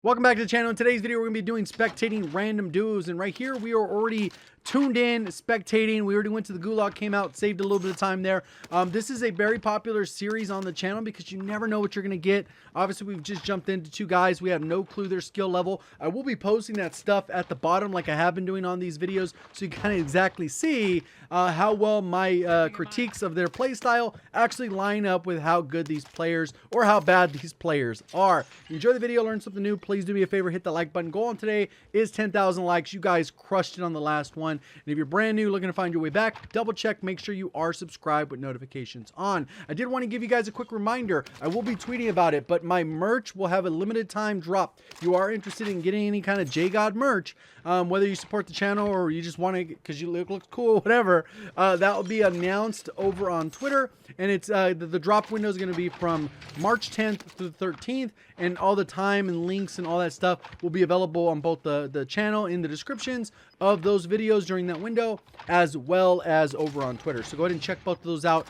Welcome back to the channel. In today's video, we're going to be doing spectating random duos. And right here, we are already tuned in, spectating. We already went to the gulag, came out, saved a little bit of time there. This is a very popular series on the channel because you never know what you're going to get. Obviously, we've just jumped into two guys. We have no clue their skill level. I will be posting that stuff at the bottom like I have been doing on these videos, so you kind of exactly see how well my critiques of their play style actually line up with how good these players or how bad these players are. If you enjoy the video, learn something new, please do me a favor, hit the like button. Goal on today is 10,000 likes. You guys crushed it on the last one. And if you're brand new, looking to find your way back, double check, make sure you are subscribed with notifications on. I did want to give you guys a quick reminder. I will be tweeting about it, but my merch will have a limited time drop. If you are interested in getting any kind of JGOD merch, whether you support the channel or you just want to because you look cool, whatever, that will be announced over on Twitter. And it's the drop window is going to be from March 10th through the 13th, and all the time and links and all that stuff will be available on both the channel in the descriptions of those videos during that window, as well as over on Twitter. So go ahead and check both of those out.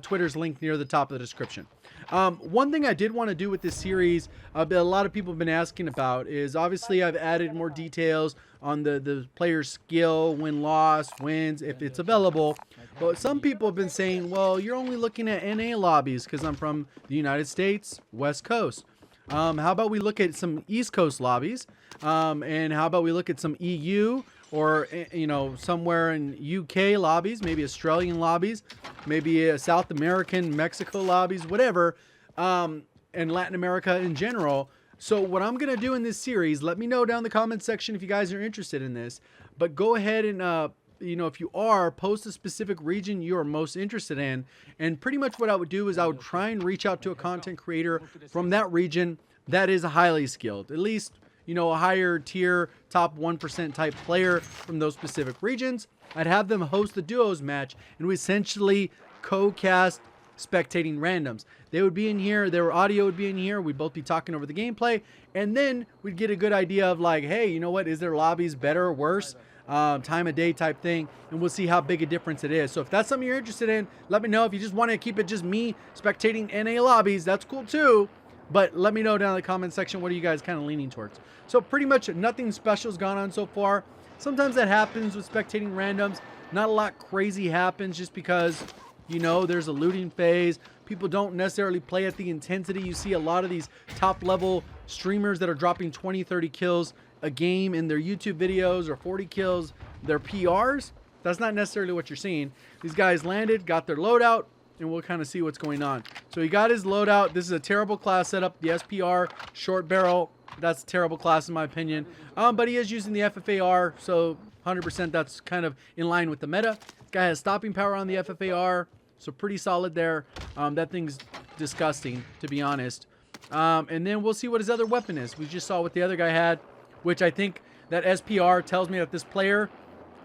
Twitter's link near the top of the description. One thing I did want to do with this series, a lot of people have been asking about, is obviously I've added more details on the player's skill, win-loss, wins, if it's available. But some people have been saying, well, you're only looking at NA lobbies because I'm from the United States, West Coast. How about we look at some East Coast lobbies? And how about we look at some EU or, you know, somewhere in UK lobbies, maybe Australian lobbies, maybe South American, Mexico lobbies, whatever, and Latin America in general. So what I'm going to do in this series, let me know down in the comment section if you guys are interested in this, but go ahead and, you know, if you are, post a specific region you are most interested in. And pretty much what I would do is I would try and reach out to a content creator from that region that is highly skilled, at least, you know, a higher tier, top 1% type player from those specific regions. I'd have them host the duos match, and we essentially co-cast spectating randoms. They would be in here, their audio would be in here, we'd both be talking over the gameplay, and then we'd get a good idea of like, hey, you know what, is their lobbies better or worse? Time of day type thing, and we'll see how big a difference it is. So if that's something you're interested in, let me know. If you just want to keep it just me spectating NA lobbies, that's cool too. But let me know down in the comment section, what are you guys kind of leaning towards? So pretty much nothing special has gone on so far. Sometimes that happens with spectating randoms. Not a lot crazy happens just because, you know, there's a looting phase. People don't necessarily play at the intensity. You see a lot of these top level streamers that are dropping 20, 30 kills a game in their YouTube videos, or 40 kills, their PRs. That's not necessarily what you're seeing. These guys landed, got their loadout, and we'll kind of see what's going on. So he got his loadout. This is a terrible class setup. The SPR, short barrel, that's a terrible class in my opinion. But he is using the FFAR, so 100% that's kind of in line with the meta. This guy has stopping power on the FFAR, so pretty solid there. That thing's disgusting, to be honest. And then we'll see what his other weapon is. We just saw what the other guy had, which I think that SPR tells me that this player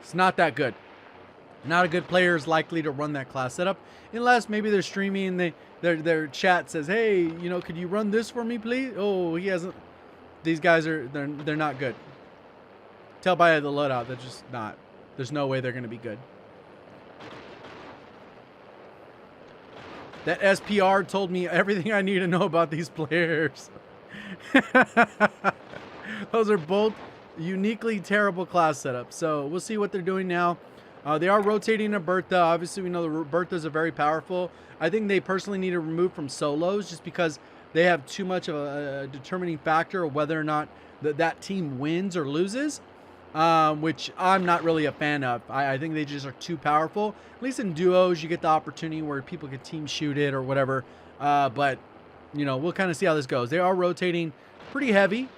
is not that good. Not a good player is likely to run that class setup, unless maybe they're streaming and their chat says, hey, you know, could you run this for me, please? Oh, he hasn't. These guys are, they're not good. Tell by the loadout, they're just not. There's no way they're going to be good. That SPR told me everything I need to know about these players. Those are both uniquely terrible class setups. So we'll see what they're doing now. They are rotating a Bertha. Obviously, we know the Berthas are very powerful. I think they personally need to remove from solos just because they have too much of a determining factor of whether or not that team wins or loses, which I'm not really a fan of. I think they just are too powerful. At least in duos, you get the opportunity where people can team shoot it or whatever. But, you know, we'll kind of see how this goes. They are rotating pretty heavy.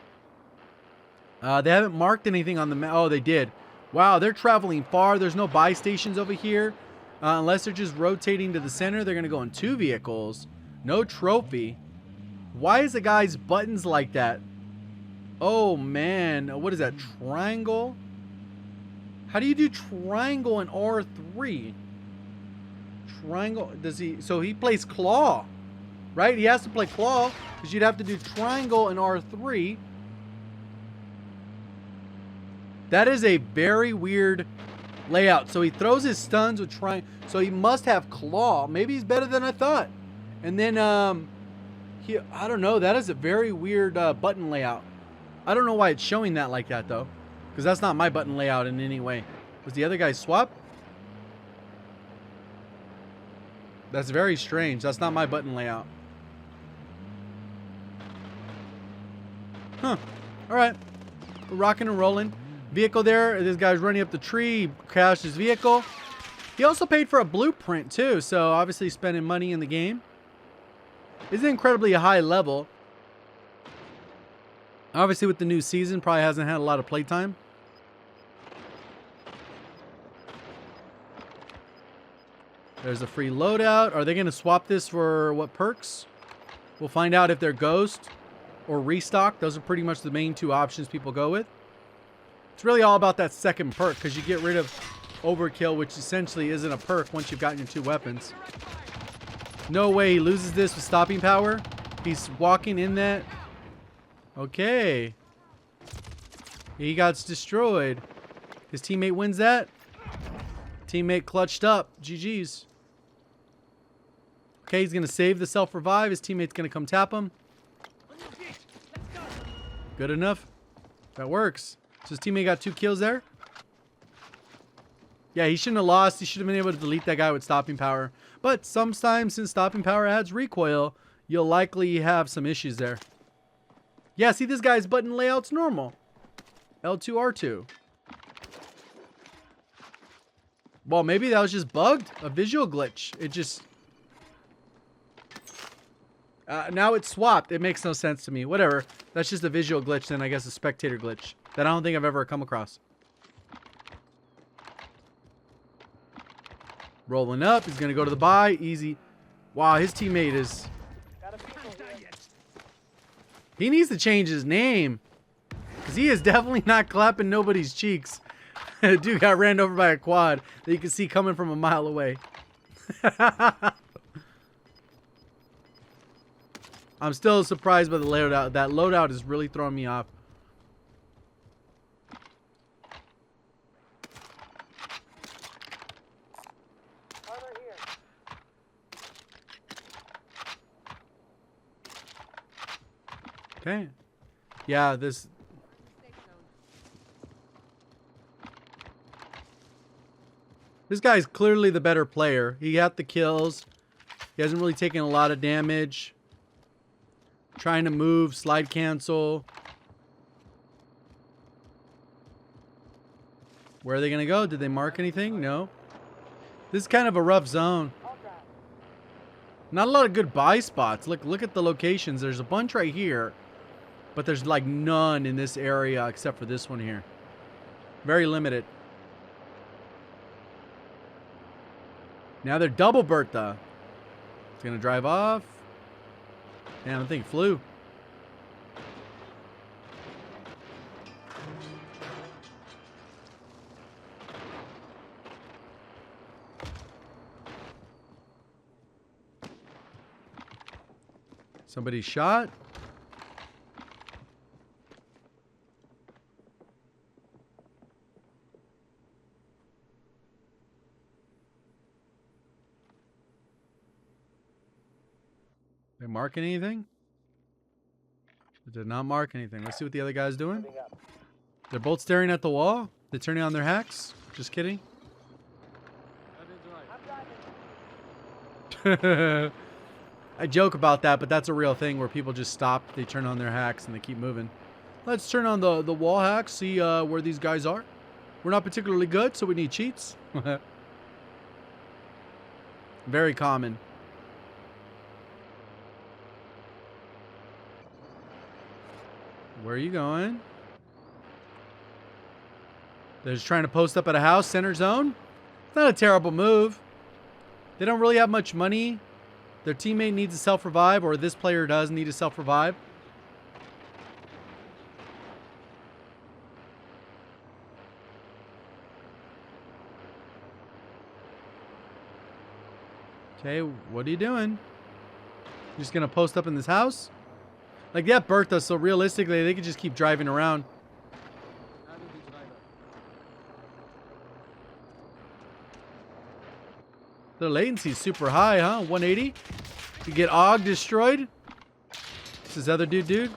They haven't marked anything on the map. Oh, they did. Wow, they're traveling far. There's no buy stations over here. Unless they're just rotating to the center, they're going to go in 2 vehicles. No trophy. Why is the guy's buttons like that? Oh, man. What is that? Triangle? How do you do triangle in R3? Triangle. Does he? So he plays claw, right? He has to play claw because you'd have to do triangle in R3. That is a very weird layout. So he throws his stuns with triangle. So he must have claw. Maybe he's better than I thought. And then I don't know. That is a very weird button layout. I don't know why it's showing that like that though, because that's not my button layout in any way. Was the other guy swap? That's very strange. That's not my button layout. Huh. Alright. We're rocking and rolling. Vehicle there. This guy's running up the tree. Crashed his vehicle. He also paid for a blueprint too, so obviously spending money in the game. It's an incredibly high level. Obviously with the new season, probably hasn't had a lot of playtime. There's a free loadout. Are they going to swap this for what perks? We'll find out if they're ghost or restock. Those are pretty much the main two options people go with. It's really all about that second perk because you get rid of overkill, which essentially isn't a perk once you've gotten your two weapons. No way he loses this with stopping power. He's walking in that. Okay. He got destroyed. His teammate wins that. Teammate clutched up. GG's. Okay, he's going to save the self-revive. His teammate's going to come tap him. Good enough. That works. So his teammate got 2 kills there. Yeah, he shouldn't have lost. He should have been able to delete that guy with stopping power. But sometimes since stopping power adds recoil, you'll likely have some issues there. Yeah, see this guy's button layout's normal. L2, R2. Well, maybe that was just bugged. A visual glitch. It just... now it's swapped. It makes no sense to me. Whatever. That's just a visual glitch then, I guess a spectator glitch. That I don't think I've ever come across. Rolling up. He's going to go to the buy. Easy. Wow, his teammate is... He needs to change his name. Because he is definitely not clapping nobody's cheeks. Dude got ran over by a quad that you can see coming from a mile away. I'm still surprised by the loadout. That loadout is really throwing me off. Okay. Yeah, this... This guy's clearly the better player. He got the kills. He hasn't really taken a lot of damage. Trying to move, slide cancel. Where are they going to go? Did they mark anything? No. This is kind of a rough zone. Not a lot of good buy spots. Look at the locations. There's a bunch right here. But there's like none in this area except for this one here. Very limited. Now they're double Bertha. It's going to drive off. Damn, I think flew. Somebody shot. They mark anything? They did not mark anything. Let's see what the other guy's doing. They're both staring at the wall. They're turning on their hacks. Just kidding. I joke about that, but that's a real thing where people just stop. They turn on their hacks and they keep moving. Let's turn on the wall hacks. See where these guys are. We're not particularly good, so we need cheats. Very common. Where are you going? They're just trying to post up at a house, center zone. It's not a terrible move. They don't really have much money. Their teammate needs a self-revive, or this player does need a self-revive. Okay, what are you doing? You're just gonna post up in this house? Like that Bertha, so realistically, they could just keep driving around. The latency is super high, huh? 180? You get AUG destroyed? This is other dude.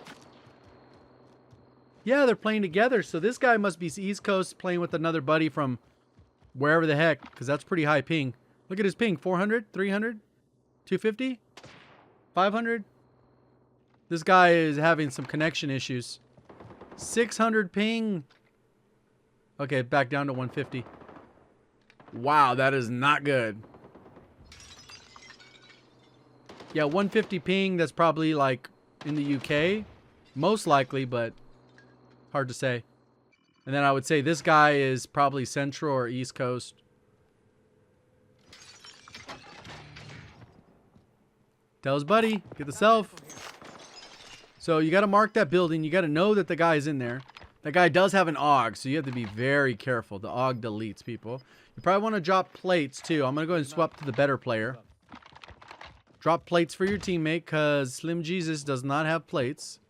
Yeah, they're playing together. So this guy must be East Coast playing with another buddy from wherever the heck, because that's pretty high ping. Look at his ping. 400, 300, 250, 500. This guy is having some connection issues. 600 ping. Okay, back down to 150. Wow, that is not good. Yeah, 150 ping, that's probably like in the UK. Most likely, but hard to say. And then I would say this guy is probably Central or East Coast. Tell his buddy, get the self. So you got to mark that building. You got to know that the guy is in there. That guy does have an AUG, so you have to be very careful. The AUG deletes people. You probably want to drop plates too. I'm going to go ahead and swap to the better player. Drop plates for your teammate because Slim Jesus does not have plates.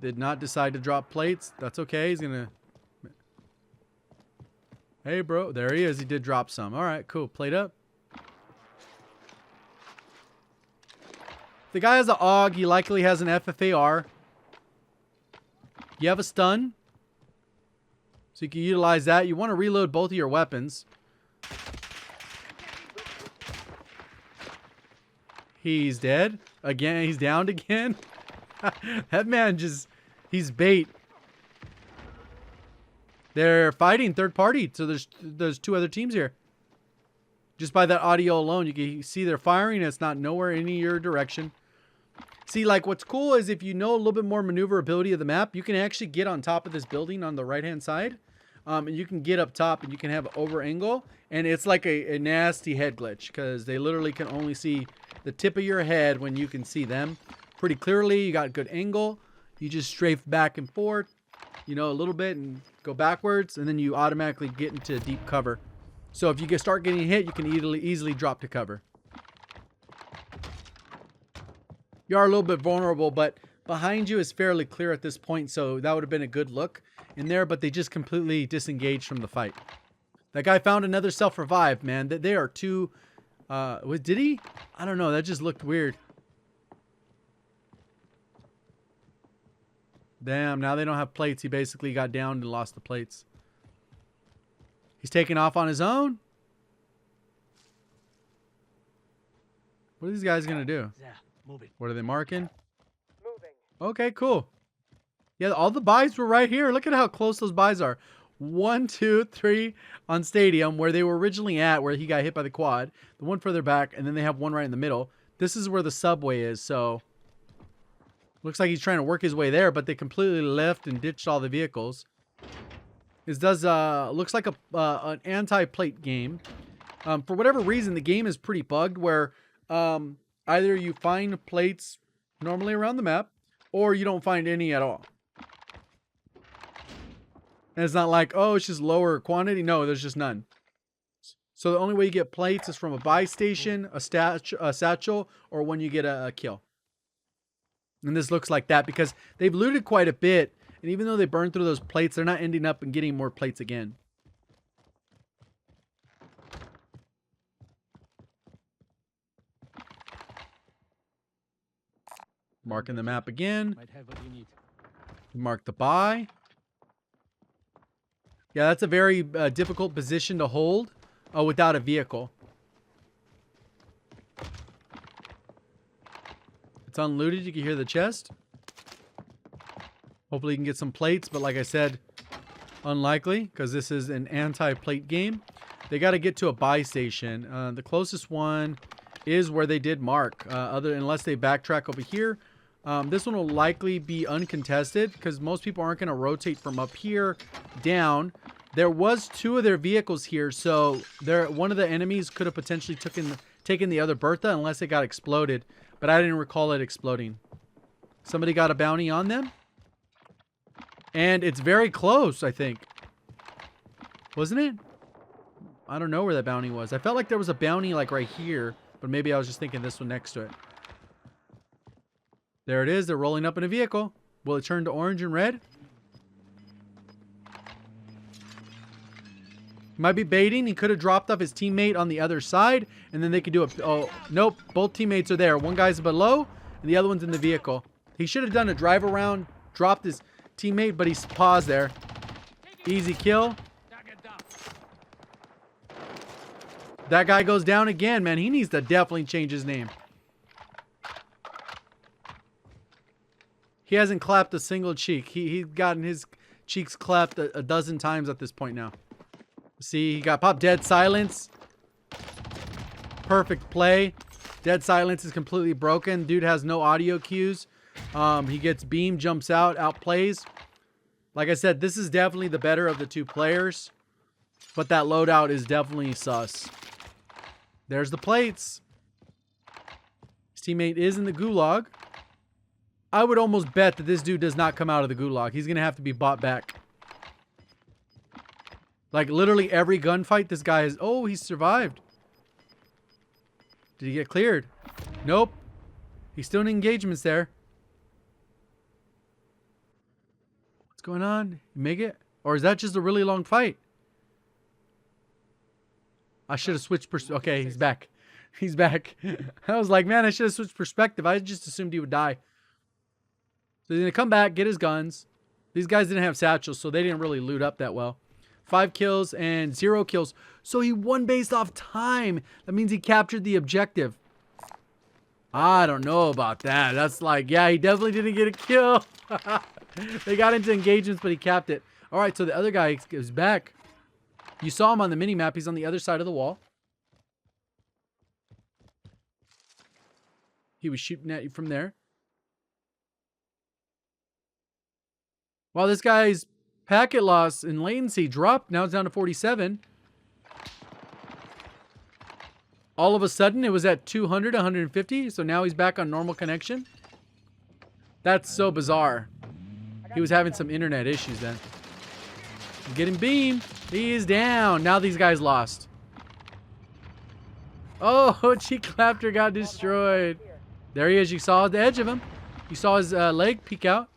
Did not decide to drop plates. That's okay. He's going to... Hey, bro. There he is. He did drop some. All right, cool. Plate up. The guy has an AUG. He likely has an FFAR. You have a stun. So you can utilize that. You want to reload both of your weapons. He's dead. Again, he's downed again. That man just... He's bait. They're fighting third party. So there's two other teams here. Just by that audio alone, you can see they're firing. It's not nowhere in your direction. See, like what's cool is if you know a little bit more maneuverability of the map, you can actually get on top of this building on the right-hand side. And you can get up top and you can have over angle. And it's like a nasty head glitch because they literally can only see the tip of your head when you can see them pretty clearly. You got good angle. You just strafe back and forth, you know, a little bit and go backwards. And then you automatically get into deep cover. So if you start getting hit, you can easily drop to cover. You are a little bit vulnerable, but behind you is fairly clear at this point. So that would have been a good look in there, but they just completely disengaged from the fight. That guy found another self-revive, man. They are too... did he? I don't know. That just looked weird. Damn, now they don't have plates. He basically got downed and lost the plates. He's taking off on his own. What are these guys going to do? Yeah, moving. What are they marking? Moving. Okay, cool. Yeah, all the buys were right here. Look at how close those buys are. 1, 2, 3 on Stadium, where they were originally at, where he got hit by the quad. The one further back, and then they have one right in the middle. This is where the subway is, so... Looks like he's trying to work his way there, but they completely left and ditched all the vehicles. This does, looks like an anti-plate game. For whatever reason, the game is pretty bugged, where either you find plates normally around the map, or you don't find any at all. And it's not like, oh, it's just lower quantity. No, there's just none. So the only way you get plates is from a buy station, a satchel, or when you get a kill. And this looks like that because they've looted quite a bit. And even though they burned through those plates, they're not ending up and getting more plates again. Marking the map again. Might have what you need. Mark the buy. Yeah, that's a very difficult position to hold without a vehicle. It's unlooted. You can hear the chest. Hopefully you can get some plates, but like I said, unlikely because this is an anti-plate game. They got to get to a buy station. The closest one is where they did mark. Unless they backtrack over here. This one will likely be uncontested because most people aren't going to rotate from up here down. There was 2 of their vehicles here, so one of the enemies could have potentially taken the other Bertha unless it got exploded. But I didn't recall it exploding. Somebody got a bounty on them. And it's very close, I think. Wasn't it? I don't know where that bounty was. I felt like there was a bounty like right here. But maybe I was just thinking this one next to it. There it is. They're rolling up in a vehicle. Will it turn to orange and red? Might be baiting. He could have dropped off his teammate on the other side. And then they could do a... Oh, nope. Both teammates are there. One guy's below. and the other one's in the vehicle. He should have done a drive around, dropped his teammate, but he's paused there. Easy kill. That guy goes down again, man. He needs to definitely change his name. He hasn't clapped a single cheek. He's gotten his cheeks clapped a dozen times at this point now. See, he got popped. Dead silence. Perfect play. Dead silence is completely broken. Dude has no audio cues. He gets beam, jumps out, outplays. Like I said, this is definitely the better of the two players. But that loadout is definitely sus. There's the plates. His teammate is in the gulag. I would almost bet that this dude does not come out of the gulag. He's going to have to be bought back. Like literally every gunfight this guy has... Oh, he survived. Did he get cleared? Nope. He's still in engagements there. What's going on? You make it? Or is that just a really long fight? I should have switched okay, he's back. He's back. I was like, man, I should have switched perspective. I just assumed he would die. So he's going to come back, get his guns. These guys didn't have satchels, so they didn't really loot up that well. 5 kills and 0 kills. So he won based off time. That means he captured the objective. I don't know about that. That's like, yeah, he definitely didn't get a kill. They got into engagements, but he capped it. All right, so the other guy is back. You saw him on the mini-map. He's on the other side of the wall. He was shooting at you from there. While this guy's packet loss and latency dropped, now it's down to 47. All of a sudden, it was at 200, 150. So now he's back on normal connection. That's so bizarre. He was having some internet issues then. Getting beamed. He is down. Now these guys lost. Oh, cheek clapter got destroyed. There he is. You saw the edge of him. You saw his leg peek out.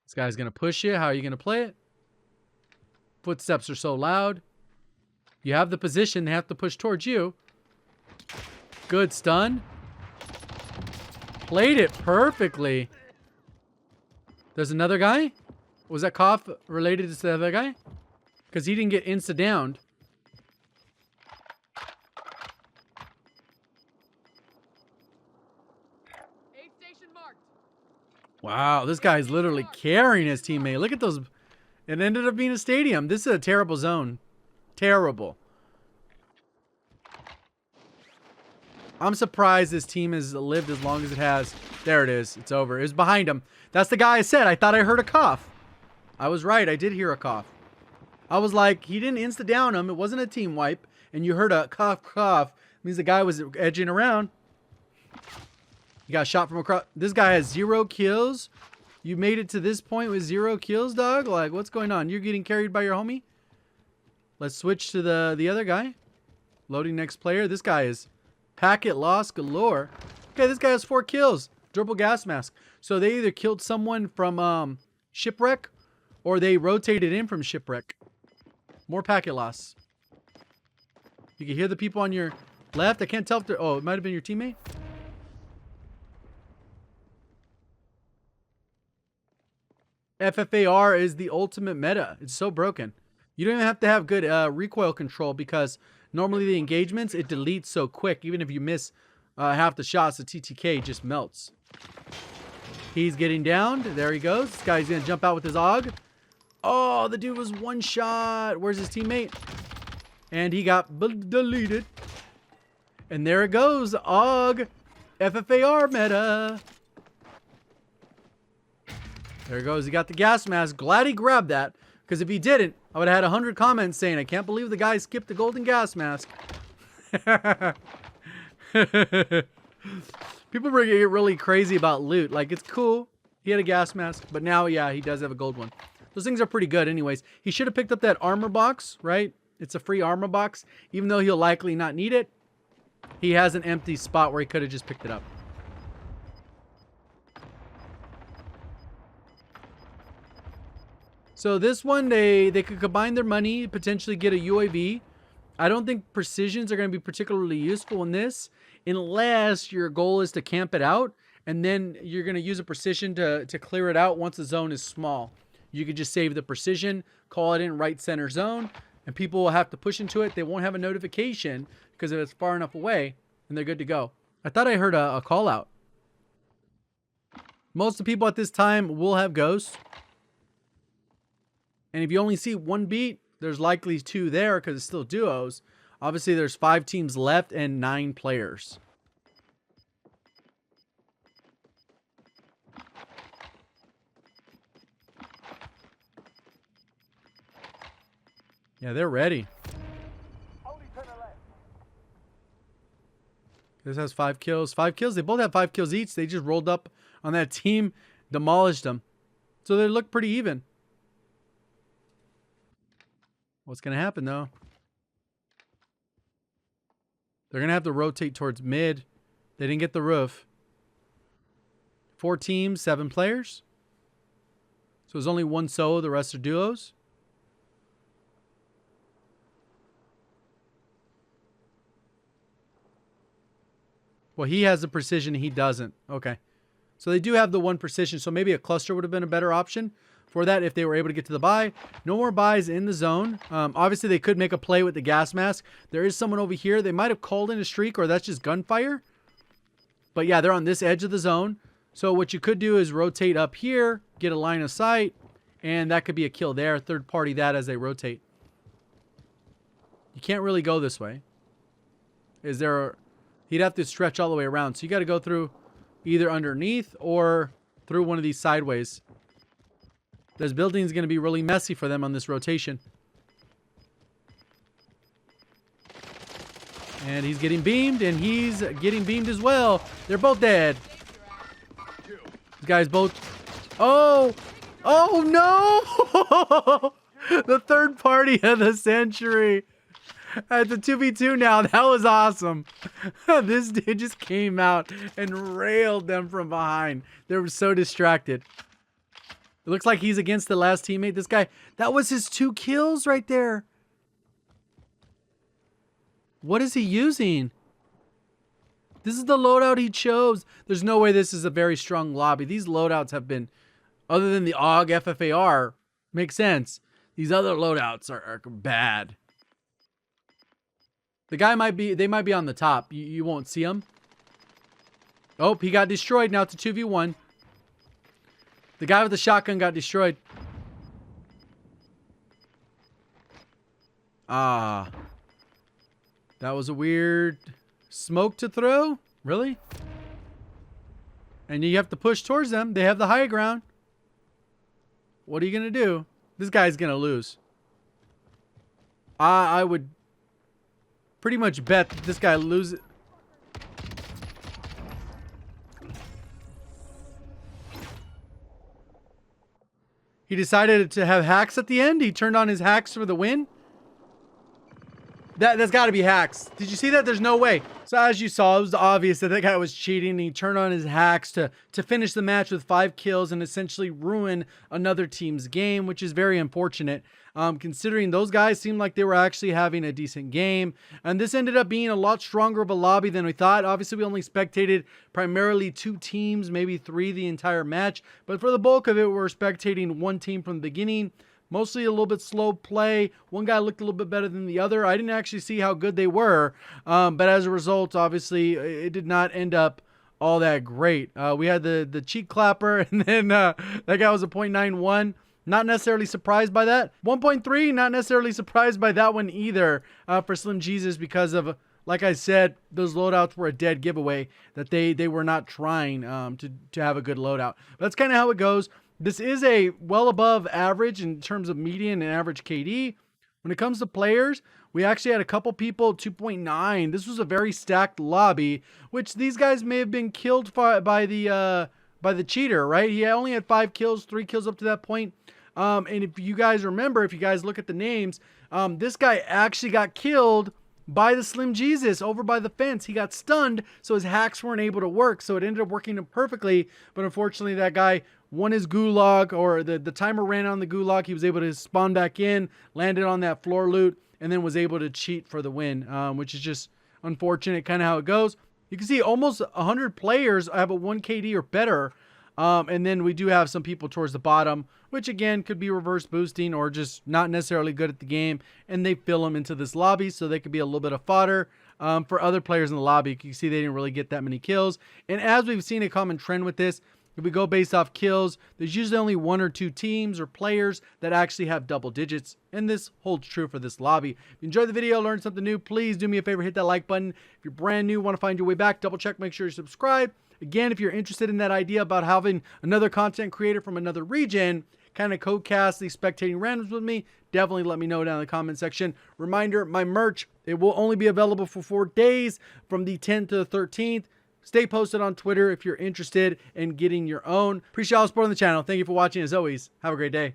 This guy's going to push you. How are you going to play it? Footsteps are so loud. You have the position. They have to push towards you. Good stun. Played it perfectly. There's another guy. Was that cough related to the other guy? Because he didn't get insta-downed. Wow, this guy's literally carrying his teammate. Look at those. It ended up being a stadium. This is a terrible zone. Terrible. I'm surprised this team has lived as long as it has. There it is. It's over. It was behind him. That's the guy I said. I thought I heard a cough. I was right. I did hear a cough. I was like, he didn't insta-down him. It wasn't a team wipe. And you heard a cough, cough. It means the guy was edging around. You got shot from across. This guy has 0 kills. You made it to this point with 0 kills, dog? Like, what's going on? You're getting carried by your homie? Let's switch to the other guy. Loading next player. This guy is packet loss galore. Okay, this guy has 4 kills. Durable gas mask. So they either killed someone from shipwreck or they rotated in from shipwreck. More packet loss. You can hear the people on your left. I can't tell if they're... Oh, it might have been your teammate. FFAR is the ultimate meta. It's so broken. You don't even have to have good recoil control because normally the engagements, it deletes so quick. Even if you miss half the shots, the TTK just melts. He's getting downed. There he goes. This guy's going to jump out with his AUG. Oh, the dude was one shot. Where's his teammate? And he got deleted. And there it goes. AUG. FFAR meta. There he goes. He got the gas mask. Glad he grabbed that. Because if he didn't, I would have had 100 comments saying, I can't believe the guy skipped the golden gas mask. People get really crazy about loot. Like, it's cool. He had a gas mask. But now, yeah, he does have a gold one. Those things are pretty good anyways. He should have picked up that armor box, right? It's a free armor box. Even though he'll likely not need it, he has an empty spot where he could have just picked it up. So this one, they could combine their money, potentially get a UAV. I don't think precisions are going to be particularly useful in this unless your goal is to camp it out, and then you're going to use a precision to clear it out once the zone is small. You could just save the precision, call it in right center zone, and people will have to push into it. They won't have a notification because if it's far enough away, and they're good to go. I thought I heard a call out. Most of the people at this time will have ghosts. And if you only see one beat, there's likely 2 there because it's still duos. Obviously, there's 5 teams left and 9 players. Yeah, they're ready. This has 5 kills. 5 kills. They both have 5 kills each. They just rolled up on that team, demolished them. So they look pretty even. What's going to happen, though? They're going to have to rotate towards mid. They didn't get the roof. 4 teams, 7 players. So there's only 1 solo. The rest are duos. Well, he has the precision. He doesn't. Okay. So they do have the 1 precision. So maybe a cluster would have been a better option for that if they were able to get to the buy. No more buys in the zone. Obviously, they could make a play with the gas mask. There is someone over here. They might have called in a streak, or that's just gunfire. But yeah, they're on this edge of the zone. So what you could do is rotate up here, get a line of sight, and that could be a kill there. Third party that as they rotate. You can't really go this way. He'd have to stretch all the way around. So you got to go through either underneath or through one of these sideways. This building is going to be really messy for them on this rotation. And he's getting beamed, and he's getting beamed as well. They're both dead. These guys both... Oh! Oh, no! The third party of the century. At the 2v2 now. That was awesome. This dude just came out and railed them from behind. They were so distracted. It looks like he's against the last teammate. This guy, that was his 2 kills right there. What is he using? This is the loadout he chose. There's no way this is a very strong lobby. These loadouts have been, other than the AUG FFAR, makes sense. These other loadouts are bad. The guy they might be on the top. You won't see him. Oh, he got destroyed. Now it's a 2v1. The guy with the shotgun got destroyed. Ah. That was a weird smoke to throw. Really? And you have to push towards them. They have the high ground. What are you going to do? This guy's going to lose. I would pretty much bet that this guy loses. He decided to have hacks at the end. He turned on his hacks for the win. That's got to be hacks. Did you see that? There's no way. So as you saw, it was obvious that that guy was cheating. He turned on his hacks to finish the match with 5 kills and essentially ruin another team's game, which is very unfortunate. Considering those guys seemed like they were actually having a decent game. And this ended up being a lot stronger of a lobby than we thought. Obviously, we only spectated primarily 2 teams, maybe 3 the entire match. But for the bulk of it, we were spectating 1 team from the beginning. Mostly a little bit slow play. One guy looked a little bit better than the other. I didn't actually see how good they were. But as a result, obviously, it did not end up all that great. We had the cheek clapper, and then that guy was a .91. Not necessarily surprised by that. 1.3, not necessarily surprised by that one either for Slim Jesus because of, like I said, those loadouts were a dead giveaway that they were not trying to have a good loadout. But that's kind of how it goes. This is a well above average in terms of median and average KD. When it comes to players, we actually had a couple people 2.9. This was a very stacked lobby, which these guys may have been killed by the cheater, right? He only had 5 kills, 3 kills up to that point. And if you guys remember, if you guys look at the names, this guy actually got killed by the Slim Jesus over by the fence. He got stunned, so his hacks weren't able to work. So it ended up working perfectly. But unfortunately, that guy won his gulag, or the timer ran on the gulag. He was able to spawn back in, landed on that floor loot, and then was able to cheat for the win, which is just unfortunate, kind of how it goes. You can see almost 100 players have a 1 KD or better. And then we do have some people towards the bottom, which again could be reverse boosting or just not necessarily good at the game. And they fill them into this lobby so they could be a little bit of fodder for other players in the lobby. You can see they didn't really get that many kills. And as we've seen a common trend with this, if we go based off kills, there's usually only 1 or 2 teams or players that actually have double digits. And this holds true for this lobby. If you enjoyed the video, learned something new, please do me a favor, hit that like button. If you're brand new, want to find your way back, double check, make sure you subscribe. Again, if you're interested in that idea about having another content creator from another region kind of co-cast these Spectating Randoms with me, definitely let me know down in the comment section. Reminder, my merch, it will only be available for 4 days from the 10th to the 13th. Stay posted on Twitter if you're interested in getting your own. Appreciate all the support on the channel. Thank you for watching. As always, have a great day.